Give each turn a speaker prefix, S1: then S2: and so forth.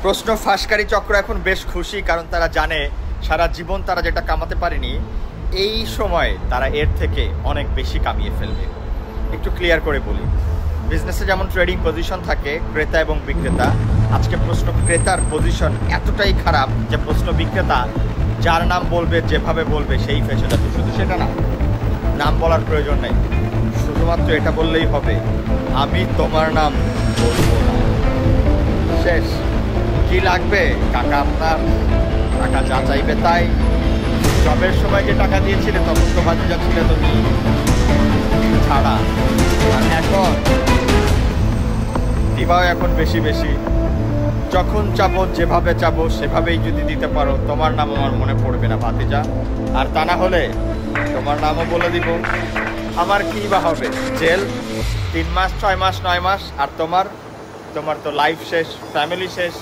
S1: প্রশ্ন ফাঁসকারী চক্র এখন বেশ খুশি, কারণ তারা জানে সারা জীবন তারা যেটা কামাতে পারেনি এই সময় তারা এর থেকে অনেক বেশি কামিয়ে ফেলবে। একটু ক্লিয়ার করে বলি, বিজনেসে যেমন ট্রেডিং পজিশন থাকে ক্রেতা এবং বিক্রেতা, আজকে প্রশ্ন ক্রেতার পজিশন এতটাই খারাপ যে প্রশ্ন বিক্রেতা যার নাম বলবে যেভাবে বলবে সেই ফেসে যাবে। শুধু সেটা না, নাম বলার প্রয়োজন নেই, শুধুমাত্র এটা বললেই হবে আমি তোমার নাম বলবো না। শেষ। কি লাগবে কাকা আপনার? টাকা যা চাইবে তাই। জবের সময় যে টাকা দিয়েছিলে তখন তো বাজে যাচ্ছিলে তুমি ছাড়া, আর এখন দিবাও এখন বেশি বেশি। যখন চাবো যেভাবে চাবো সেভাবেই যদি দিতে পারো তোমার নাম আমার মনে পড়বে না ভাতিজা, আর তা না হলে তোমার নামও বলে দিব। আমার কী বা হবে, জেল 3 মাস 6 মাস 9 মাস, আর তোমার তো লাইফ শেষ, ফ্যামিলি শেষ।